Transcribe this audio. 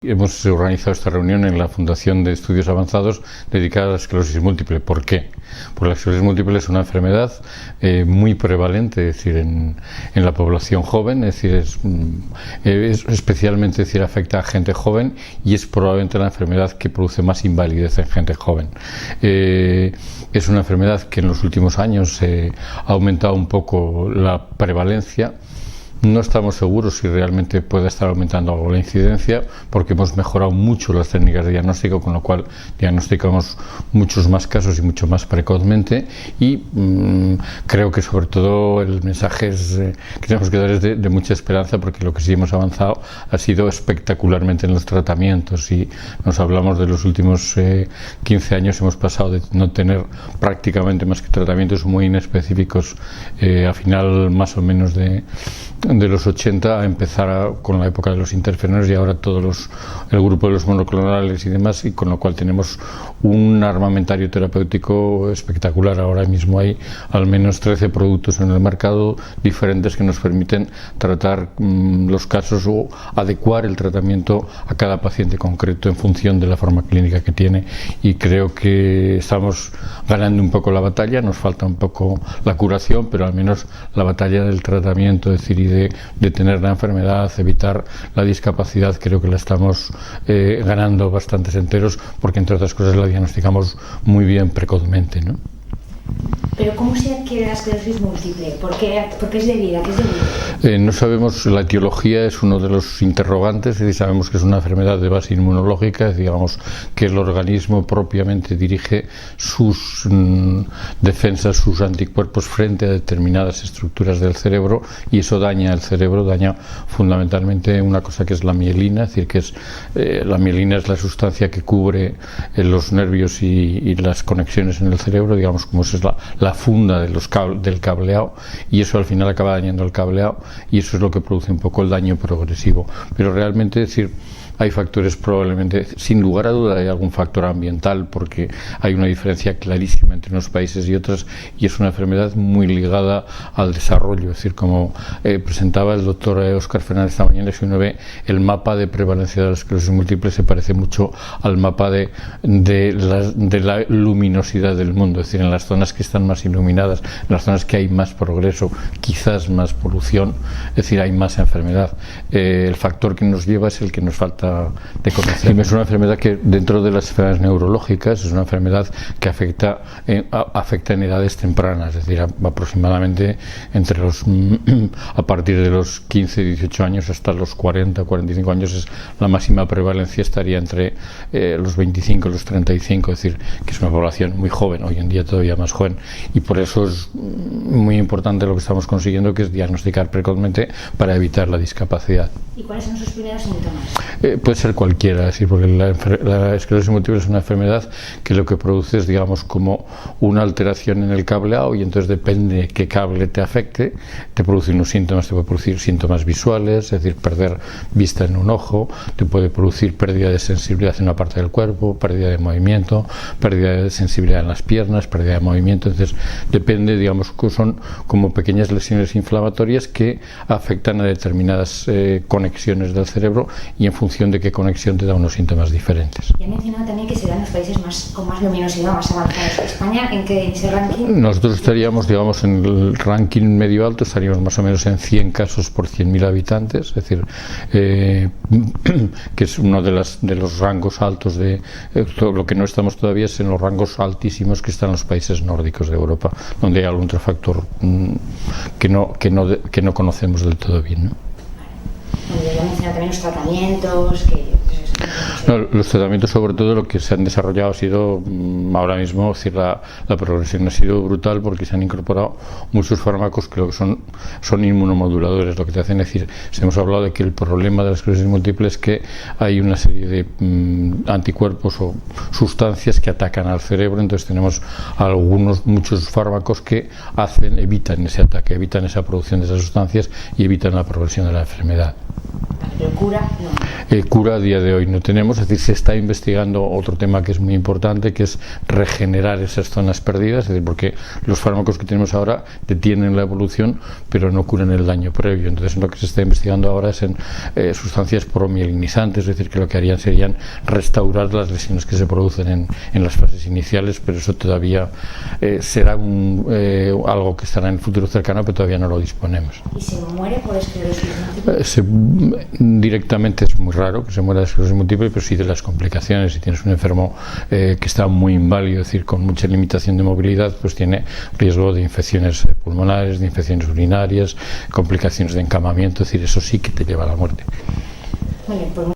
Hemos organizado esta reunión en la Fundación de Estudios Avanzados dedicada a la esclerosis múltiple. ¿Por qué? Porque la esclerosis múltiple es una enfermedad muy prevalente, es decir, en la población joven, es decir, es especialmente, es decir, afecta a gente joven y es probablemente la enfermedad que produce más invalidez en gente joven. Es una enfermedad que en los últimos años ha aumentado un poco la prevalencia. No estamos seguros si realmente puede estar aumentando algo la incidencia, porque hemos mejorado mucho las técnicas de diagnóstico, con lo cual diagnosticamos muchos más casos y mucho más precozmente. Y creo que sobre todo el mensaje que tenemos que dar es de mucha esperanza, porque lo que sí hemos avanzado ha sido espectacularmente en los tratamientos. Si nos hablamos de los últimos 15 años, hemos pasado de no tener prácticamente más que tratamientos muy inespecíficos a final más o menos de los 80 a empezar con la época de los interferones y ahora el grupo de los monoclonales y demás, y con lo cual tenemos un armamentario terapéutico espectacular. Ahora mismo hay al menos 13 productos en el mercado diferentes que nos permiten tratar los casos o adecuar el tratamiento a cada paciente concreto en función de la forma clínica que tiene, y creo que estamos ganando un poco la batalla. Nos falta un poco la curación, pero al menos la batalla del tratamiento, es decir, y de detener la enfermedad, evitar la discapacidad, creo que la estamos ganando bastantes enteros, porque entre otras cosas la diagnosticamos muy bien precozmente, ¿no? ¿Pero cómo se adquiere la esclerosis múltiple? ¿Por qué es debida? ¿Qué es debida? No sabemos, la etiología es uno de los interrogantes, es decir, sabemos que es una enfermedad de base inmunológica, digamos que el organismo propiamente dirige sus defensas, sus anticuerpos frente a determinadas estructuras del cerebro, y eso daña el cerebro, daña fundamentalmente una cosa que es la mielina, es decir, que la mielina es la sustancia que cubre los nervios y las conexiones en el cerebro, digamos, como es la funda del cableado, y eso al final acaba dañando el cableado, y eso es lo que produce un poco el daño progresivo. Pero realmente, es decir, hay factores, probablemente, sin lugar a duda, hay algún factor ambiental, porque hay una diferencia clarísima entre unos países y otros, y es una enfermedad muy ligada al desarrollo. Es decir, como presentaba el doctor Óscar Fernández esta mañana, si uno ve el mapa de prevalencia de la esclerosis múltiple, se parece mucho al mapa de la luminosidad del mundo. Es decir, en las zonas que están más iluminadas, en las zonas que hay más progreso, quizás más polución, es decir, hay más enfermedad. El factor que nos lleva es el que nos falta de conocer. Es una enfermedad que, dentro de las enfermedades neurológicas, es una enfermedad que afecta en edades tempranas, es decir, aproximadamente a partir de los 15, 18 años hasta los 40, 45 años es la máxima prevalencia, estaría entre los 25 y los 35, es decir, que es una población muy joven, hoy en día todavía más joven, y por eso es muy importante lo que estamos consiguiendo, que es diagnosticar precozmente para evitar la discapacidad. ¿Y cuáles son sus primeros síntomas? Puede ser cualquiera, es decir, porque la esclerosis múltiple es una enfermedad que lo que produce es, digamos, como una alteración en el cableado, y entonces depende de qué cable te afecte, te produce unos síntomas. Te puede producir síntomas visuales, es decir, perder vista en un ojo, te puede producir pérdida de sensibilidad en una parte del cuerpo, pérdida de movimiento, pérdida de sensibilidad en las piernas, pérdida de movimiento. Entonces depende, digamos, que son como pequeñas lesiones inflamatorias que afectan a determinadas conexiones del cerebro, y en función de qué conexión te da unos síntomas diferentes. Y ha mencionado también que se dan en los países con más luminosidad, más avanzados. ¿España en ese ranking? Nosotros estaríamos, digamos, en el ranking medio alto, estaríamos más o menos en 100 casos por 100.000 habitantes, es decir, que es uno de los rangos altos de lo que no estamos todavía es en los rangos altísimos que están en los países nórdicos de Europa, donde hay algún otro factor que no conocemos del todo bien, ¿no? Ya mencionado también los tratamientos los tratamientos, sobre todo, lo que se han desarrollado ha sido ahora mismo, es decir, la progresión ha sido brutal, porque se han incorporado muchos fármacos que lo que son inmunomoduladores. Lo que te hacen decir, hemos hablado de que el problema de la esclerosis múltiple es que hay una serie de anticuerpos o sustancias que atacan al cerebro, entonces tenemos muchos fármacos que evitan ese ataque, evitan esa producción de esas sustancias y evitan la progresión de la enfermedad. Pero cura no. Cura a día de hoy no tenemos, es decir, se está investigando otro tema que es muy importante, que es regenerar esas zonas perdidas, es decir, porque los fármacos que tenemos ahora detienen la evolución, pero no curan el daño previo. Entonces, lo que se está investigando ahora es en sustancias promielinizantes, es decir, que lo que harían serían restaurar las lesiones que se producen en las fases iniciales, pero eso todavía será algo que estará en el futuro cercano, pero todavía no lo disponemos. ¿Y se muere por esclerosis múltiple? Directamente es muy raro que se muera de esclerosis múltiple, pero sí de las complicaciones. Si tienes un enfermo que está muy inválido, es decir, con mucha limitación de movilidad, pues tiene riesgo de infecciones pulmonares, de infecciones urinarias, complicaciones de encamamiento, es decir, eso sí que te lleva a la muerte. Vale, pues